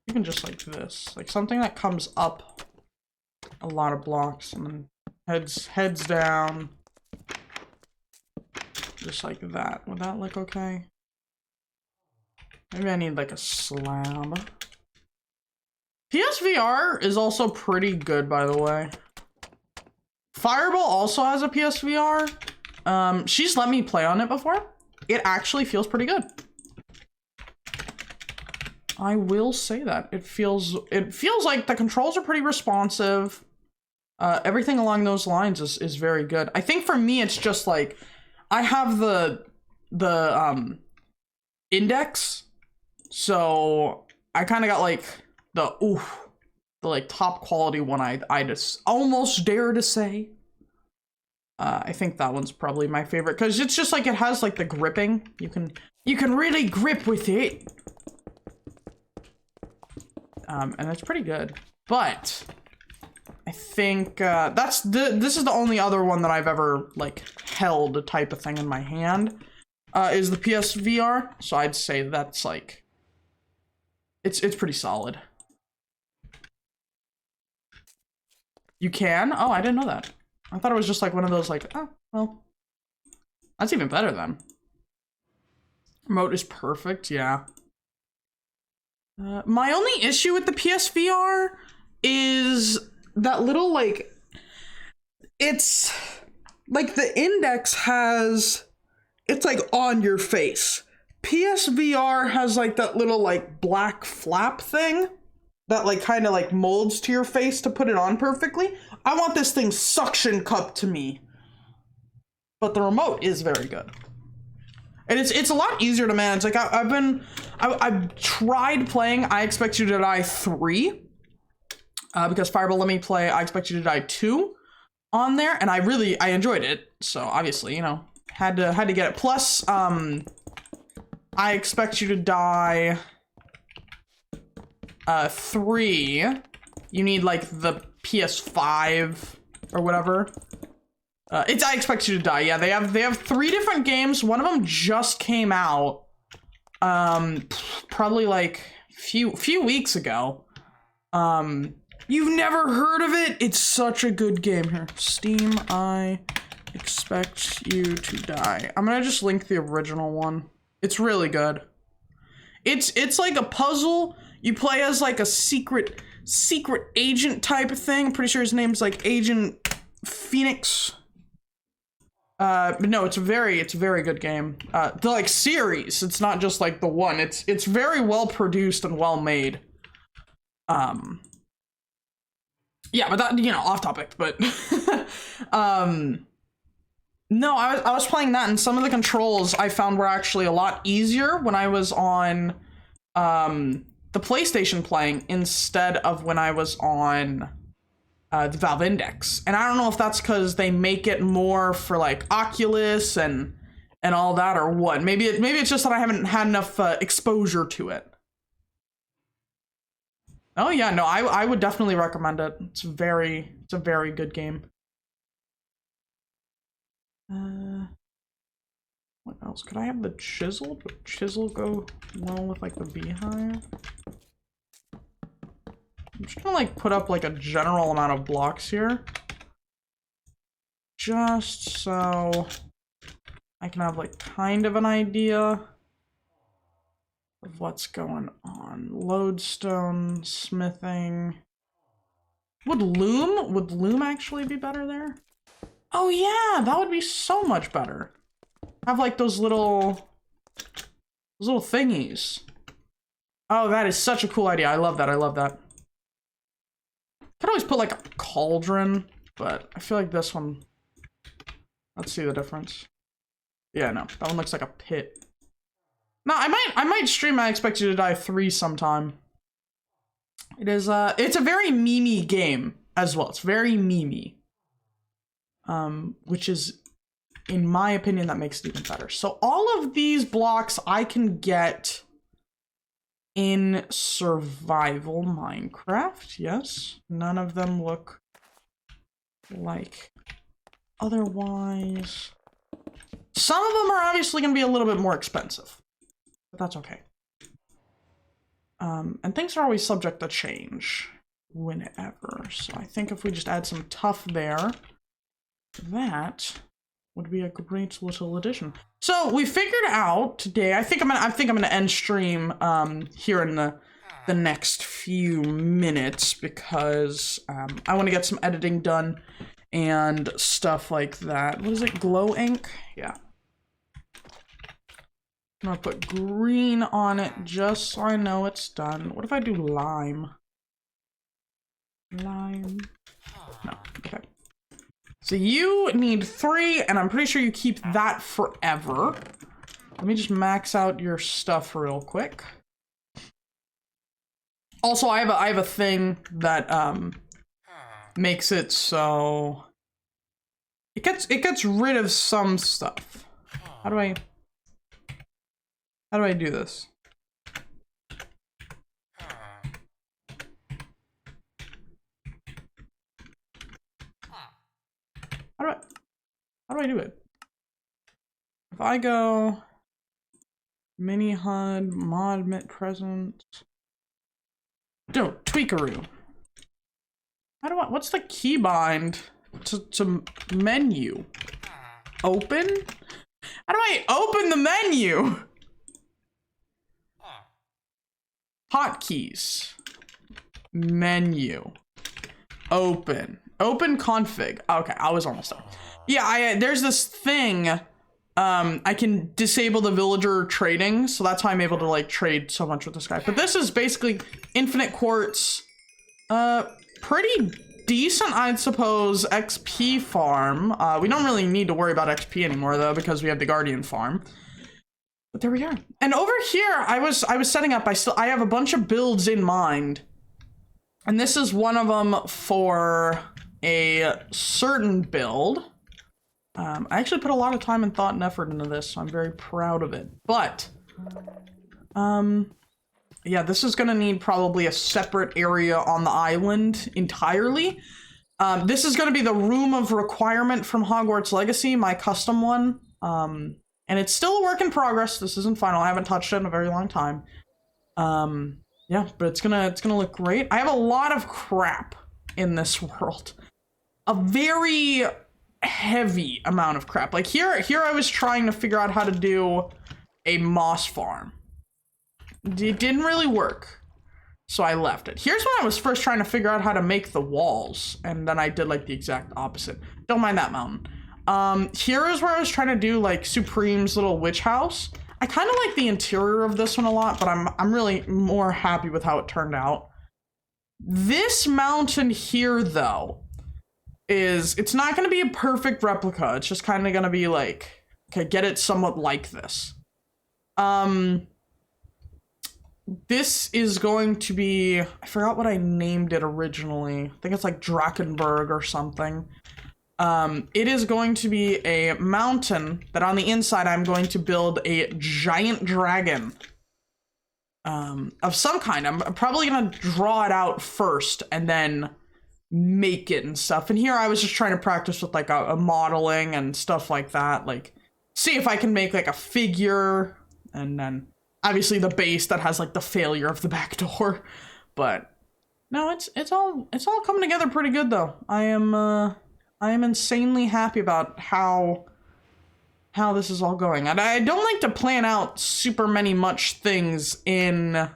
even just like this, like something that comes up a lot of blocks and then heads down. Just like that. Would that look okay? Maybe I need like a slab. PSVR is also pretty good, by the way. Fireball also has a PSVR. She's let me play on it before. It actually feels pretty good. I will say that. It feels like the controls are pretty responsive. Everything along those lines is very good. I think for me, it's just like, I have the index, so I kind of got like the like top quality one. I just almost dare to say. I think that one's probably my favorite because it's just like it has like the gripping. You can really grip with it. And it's pretty good. But I think this is the only other one that I've ever like held a type of thing in my hand. Is the PSVR. So I'd say that's like it's pretty solid. You can? Oh, I didn't know that. I thought it was just like one of those like, oh, well, that's even better then. Remote is perfect, yeah. My only issue with the PSVR is that little like, it's like the index has, it's like on your face. PSVR has like that little like black flap thing that like kind of like molds to your face to put it on perfectly. I want this thing suction cupped to me. But the remote is very good. And it's a lot easier to manage. Like I've tried playing I Expect You to Die 3. Because Fireball let me play I Expect You to Die 2 on there, and I enjoyed it. So obviously, you know, had to get it. Plus, I Expect You to Die 3, you need like the PS5 or whatever. It's I Expect You to Die. Yeah, they have 3 different games. One of them just came out, probably like few weeks ago. You've never heard of it? It's such a good game. Here, Steam. I Expect You to Die. I'm gonna just link the original one. It's really good. It's like a puzzle. You play as like a secret agent type of thing. I'm pretty sure his name's like Agent Phoenix. But no, it's a very good game. The like series, it's not just like the one. It's very well produced and well made. Yeah, but that, you know, off topic, but no, I was playing that, and some of the controls I found were actually a lot easier when I was on the PlayStation playing instead of when I was on the Valve Index. And I don't know if that's because they make it more for like Oculus and all that, or what. Maybe it's just that I haven't had enough exposure to it. Oh yeah, no, I would definitely recommend it. It's a very good game. What else? Could I have the chisel? Would chisel go well with like the beehive? I'm just gonna like put up like a general amount of blocks here. Just so I can have like kind of an idea of what's going on. Lodestone, smithing. Would loom actually be better there? Oh yeah, that would be so much better. Have like those little thingies. Oh, that is such a cool idea. I love that. Could always put like a cauldron, but I feel like this one, let's see the difference. Yeah, no, that one looks like a pit. No, I might stream I Expect You to Die 3 sometime. It is it's a very memey game as well. It's very memey. Which is, in my opinion, that makes it even better. So all of these blocks I can get in survival Minecraft, yes. None of them look like otherwise. Some of them are obviously going to be a little bit more expensive, but that's okay. And things are always subject to change whenever. So I think if we just add some tough there, that would be a great little addition. So we figured out today, I think I'm gonna end stream here in the next few minutes, because I want to get some editing done and stuff like that. What is it? Glow ink? Yeah. I'm gonna put green on it just so I know it's done. What if I do lime? Lime. No. Okay. So you need 3, and I'm pretty sure you keep that forever. Let me just max out your stuff real quick. Also, I have a thing that makes it so it gets rid of some stuff. How do I do this? How do I do it? If I go mini HUD, mod mit present. No, tweakaroo. What's the keybind to menu? Open? How do I open the menu? Hotkeys. Menu. Open. Open config. Okay, I was almost done. Yeah, there's this thing. I can disable the villager trading, so that's how I'm able to like trade so much with this guy. But this is basically infinite quartz. Pretty decent, I'd suppose, XP farm. We don't really need to worry about XP anymore though, because we have the Guardian farm. But there we are. And over here, I was setting up. I have a bunch of builds in mind, and this is one of them for a certain build. I actually put a lot of time and thought and effort into this, so I'm very proud of it. But, yeah, this is gonna need probably a separate area on the island entirely. This is gonna be the room of requirement from Hogwarts Legacy, my custom one. And it's still a work in progress. This isn't final. I haven't touched it in a very long time. Yeah, but it's gonna look great. I have a lot of crap in this world. A very heavy amount of crap. Like here I was trying to figure out how to do a moss farm. It didn't really work, so I left it. Here's when I was first trying to figure out how to make the walls, and then I did like the exact opposite. Don't mind that mountain. Here is where I was trying to do like Supreme's little witch house. I kind of like the interior of this one a lot, but I'm really more happy with how it turned out. This mountain here though, it's not going to be a perfect replica. It's just kind of going to be like, okay, get it somewhat like this. This is going to be, I forgot what I named it originally. I think it's like Drakenberg or something. It is going to be a mountain that on the inside I'm going to build a giant dragon of some kind. I'm probably going to draw it out first and then make it and stuff. And here I was just trying to practice with like a modeling and stuff like that, like see if I can make like a figure, and then obviously the base that has like the failure of the back door. But no, it's all coming together pretty good though. I am insanely happy about how this is all going. And I don't like to plan out super much things in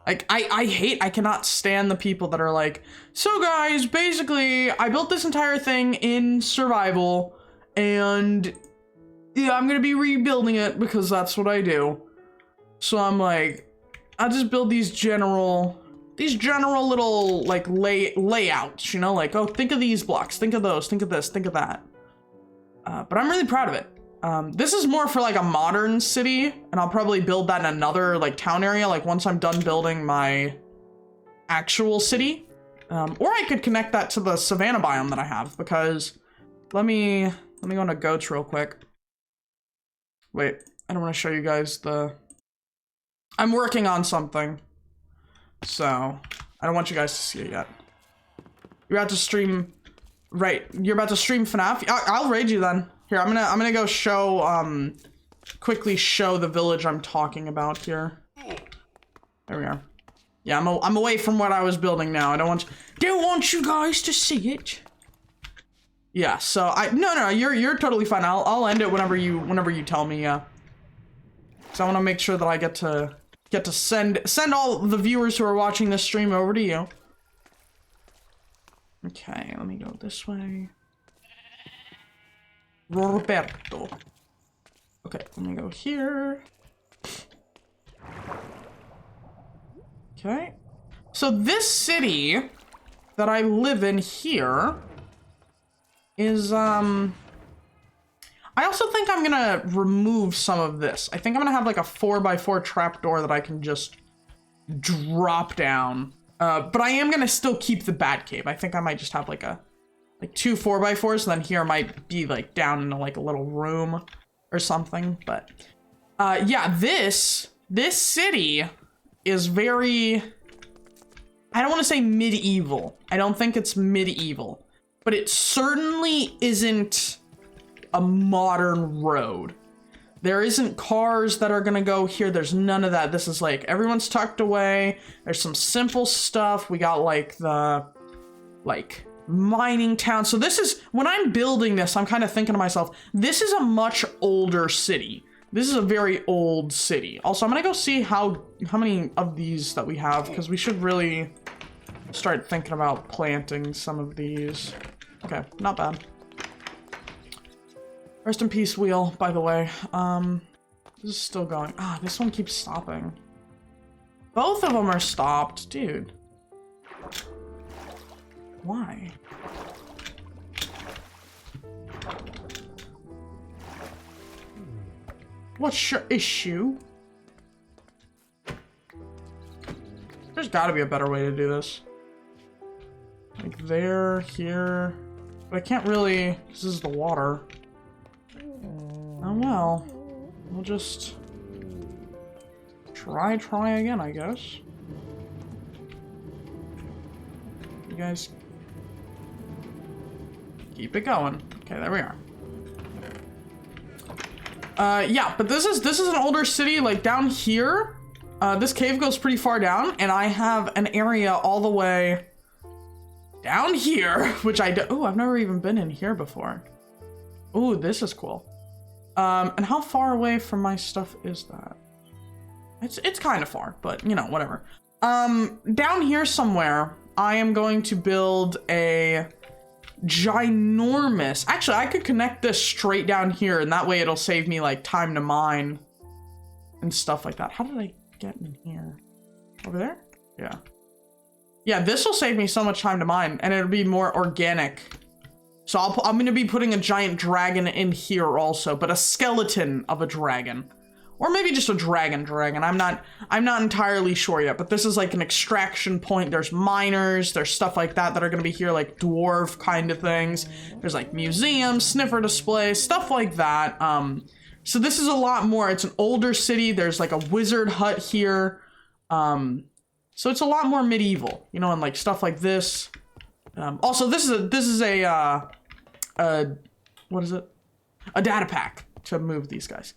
like, I cannot stand the people that are like, so guys, basically, I built this entire thing in survival, and yeah, I'm gonna be rebuilding it because that's what I do. So I'm like, I'll just build these general little, like, layouts, you know? Like, oh, think of these blocks, think of those, think of this, think of that. But I'm really proud of it. This is more for like a modern city, and I'll probably build that in another like town area, like once I'm done building my actual city. Or I could connect that to the savannah biome that I have, because let me go into goats real quick. Wait, I don't want to show you guys I'm working on something, so I don't want you guys to see it yet. You're about to stream, right? You're about to stream FNAF? I'll raid you then. Here, I'm gonna go show, quickly show the village I'm talking about here. There we are. Yeah, I'm away from what I was building now. I don't want you guys to see it. Yeah, so no, you're totally fine. I'll end it whenever you tell me, yeah. So I want to make sure that I get to send all the viewers who are watching this stream over to you. Okay, let me go this way. Roberto. Okay, let me go here. Okay. So this city that I live in here is, I also think I'm gonna remove some of this. I think I'm gonna have like a 4x4 trapdoor that I can just drop down. But I am gonna still keep the bat cave. I think I might just have like two 4x4s, and then here might be like down into like a little room or something. But yeah, this city is very, I don't want to say medieval. I don't think it's medieval, but it certainly isn't a modern road. There isn't cars that are gonna go here. There's none of that. This is like, everyone's tucked away. There's some simple stuff. We got like the, mining town. So this is, when I'm building this, I'm kind of thinking to myself, this is a much older city. This is a very old city. Also, I'm gonna go see how many of these that we have, because we should really start thinking about planting some of these. Okay, not bad. Rest in peace, wheel, by the way. This is still going. Ah, this one keeps stopping. Both of them are stopped, dude. Why? What's your issue? There's gotta be a better way to do this. Like there, here. But I can't really, this is the water. Oh well. We'll just try again, I guess. You guys keep it going. Okay, there we are. Yeah, but this is an older city. Like down here, this cave goes pretty far down, and I have an area all the way down here, which oh, I've never even been in here before. Ooh, this is cool. And how far away from my stuff is that? It's kind of far, but you know, whatever. Down here somewhere, I am going to build a ginormous, actually I could connect this straight down here, and that way it'll save me like time to mine and stuff like that. How did I get in here? Over there? Yeah, this will save me so much time to mine, and it'll be more organic. So I'm going to be putting a giant dragon in here also, but a skeleton of a dragon. Or maybe just a dragon. I'm not entirely sure yet, but this is like an extraction point. There's miners, there's stuff like that are going to be here, like dwarf kind of things. There's like museums, sniffer displays, stuff like that. So this is a lot more. It's an older city. There's like a wizard hut here. So it's a lot more medieval, you know, and like stuff like this. Also, this is a what is it? A data pack to move these guys.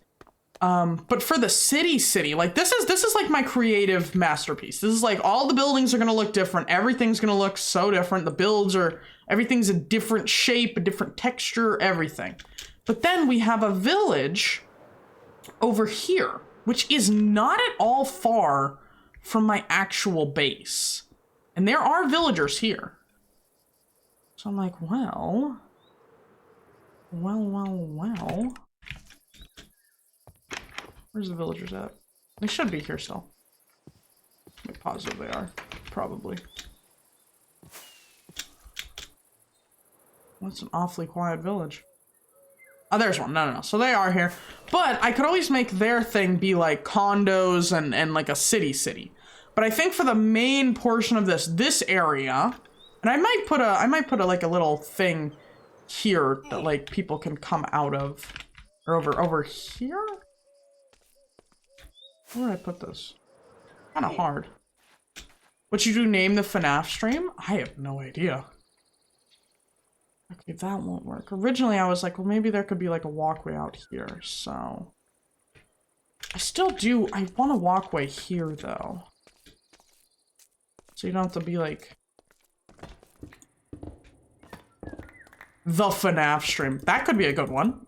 But for the city, like this is like my creative masterpiece. This is like all the buildings are gonna look different. Everything's gonna look so different. Everything's a different shape, a different texture, everything. But then we have a village over here, which is not at all far from my actual base. And there are villagers here. So I'm like, well. Where's the villagers at? They should be here still. I'm positive they are. Probably. That's an awfully quiet village. Oh, there's one. No. So they are here. But I could always make their thing be like condos and like a city. But I think for the main portion of this area, and I might put a like a little thing here that like people can come out of. Or over here? Where did I put this? Kind of hard. What you do name the FNAF stream? I have no idea. Okay, that won't work. Originally I was like, well, maybe there could be like a walkway out here, so. I want a walkway here though. So you don't have to be like the FNAF stream. That could be a good one.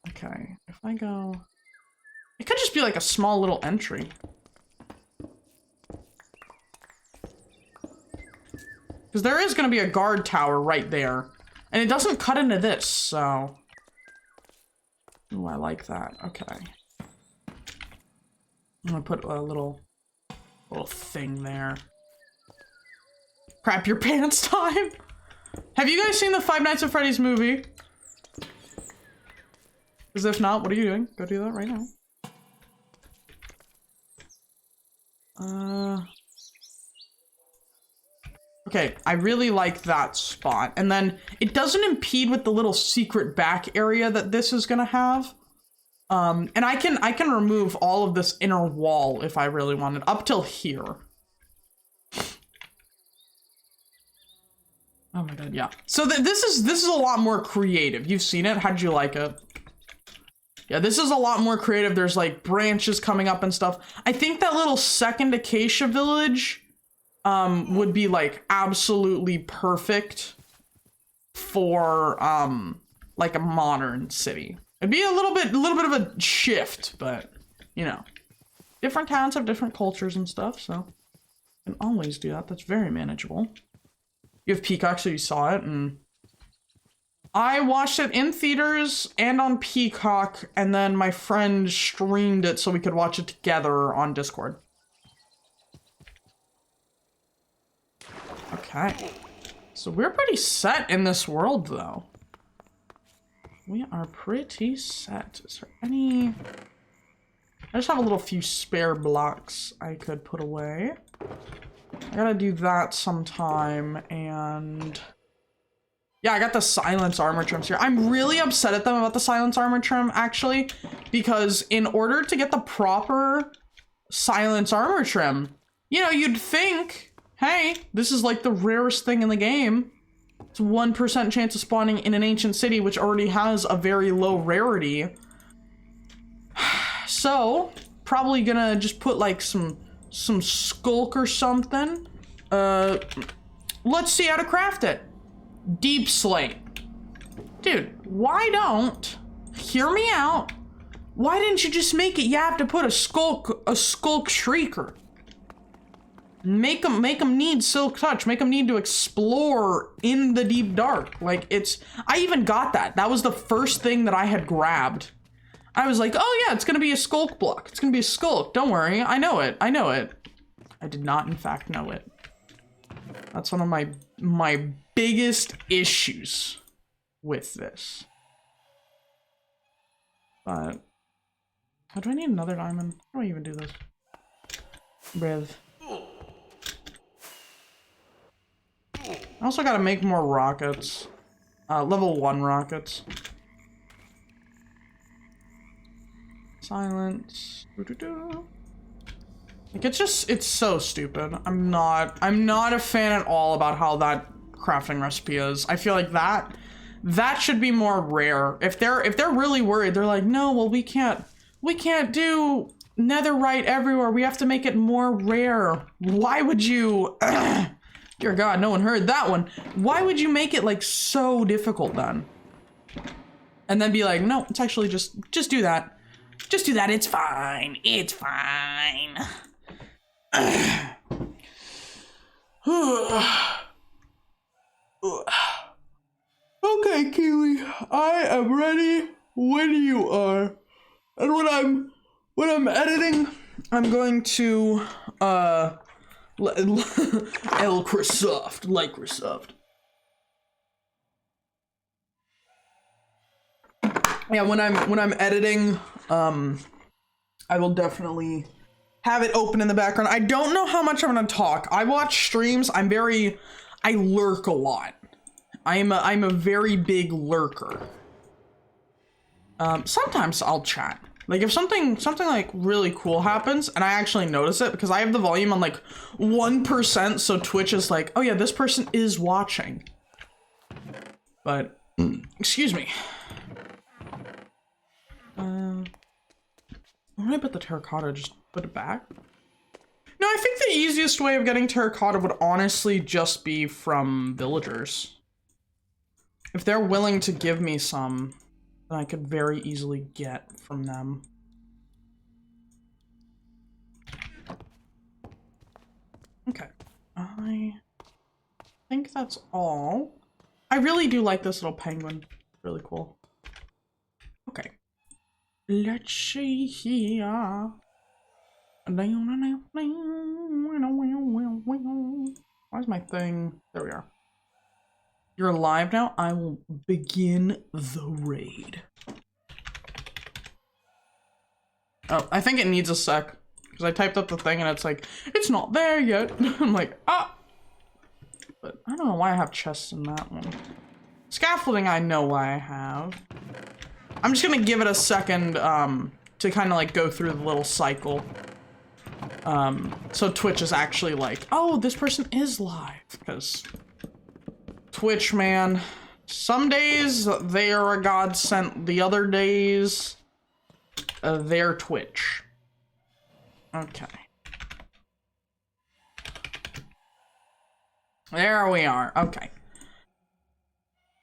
Okay, if I go, it could just be like a small little entry. Because there is going to be a guard tower right there. And it doesn't cut into this, so. Ooh, I like that. Okay. I'm going to put a little thing there. Crap your pants time. Have you guys seen the Five Nights at Freddy's movie? Because if not, what are you doing? Go do that right now. Okay, I really like that spot. And then it doesn't impede with the little secret back area that this is gonna have. And I can remove all of this inner wall if I really wanted, up till here. Oh my god, yeah. So this is a lot more creative. You've seen it. How'd you like it? Yeah, this is a lot more creative. There's like branches coming up and stuff. I think that little second acacia village would be like absolutely perfect for like a modern city. It'd be a little bit of a shift, but you know, different towns have different cultures and stuff, so you can always do that. That's very manageable. You have Peacock, so you saw it, and I watched it in theaters and on Peacock, and then my friend streamed it so we could watch it together on Discord. Okay. So we're pretty set in this world, though. We are pretty set. Is there any... I just have a little few spare blocks I could put away. I gotta do that sometime, and... yeah, I got the silence armor trims here. I'm really upset at them about the silence armor trim, actually, because in order to get the proper silence armor trim, you know, you'd think, hey, this is like the rarest thing in the game. It's 1% chance of spawning in an ancient city, which already has a very low rarity. So, probably gonna just put like some skulk or something. Let's see how to craft it. Deep slate. Dude, why don't, hear me out, why didn't you just make it you have to put a skulk shrieker? Make them need silk touch, make them need to explore in the deep dark. Like, it's, I even got that. That was the first thing that I had grabbed. I was like, oh yeah, it's gonna be a skulk block. It's gonna be a skulk, don't worry, I know it. I did not, in fact, know it. That's one of my biggest issues with this. But, how do I need another diamond? How do I even do this? Brev. I also gotta make more rockets. Level 1 rockets. Silence. Like, it's so stupid. I'm not a fan at all about how that crafting recipe is. I feel like that should be more rare. If they're really worried, they're like, no, well, we can't do netherite everywhere. We have to make it more rare. Why would you, dear God, no one heard that one. Why would you make it like so difficult then? And then be like, no, it's actually just do that. Just do that, it's fine. It's fine. Okay, Kiwi, I am ready when you are. And when I'm editing, I'm going to Elcrasoft, like Microsoft. Yeah, when I'm editing, I will definitely have it open in the background. I don't know how much I'm gonna talk. I watch streams. I lurk a lot. I'm a very big lurker. Sometimes I'll chat. Like if something like really cool happens and I actually notice it because I have the volume on like 1%, so Twitch is like, oh yeah, this person is watching. But excuse me. Why did I put the terracotta? Just put it back? No, I think the easiest way of getting terracotta would honestly just be from villagers. If they're willing to give me some, then I could very easily get from them. Okay, I think that's all. I really do like this little penguin. Really cool. Okay. Let's see here. Where's my thing? There we are. You're live now. I will begin the raid. Oh, I think it needs a sec. Because I typed up the thing and it's like, it's not there yet. I'm like, ah. But I don't know why I have chests in that one. Scaffolding, I know why I have. I'm just gonna give it a second to kind of like go through the little cycle. So Twitch is actually like, oh, this person is live. Because Twitch, man, some days they are a godsend. The other days, they're Twitch. Okay. There we are. Okay.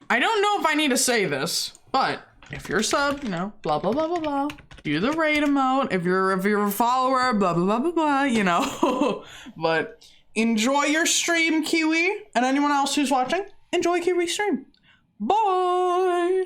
I don't know if I need to say this, but if you're a sub, you know, blah, blah, blah, blah, blah. Do the raid emote. If you're a follower, blah, blah, blah, blah, blah, you know. But enjoy your stream, Kiwi. And anyone else who's watching, enjoy Kiwi's stream. Bye.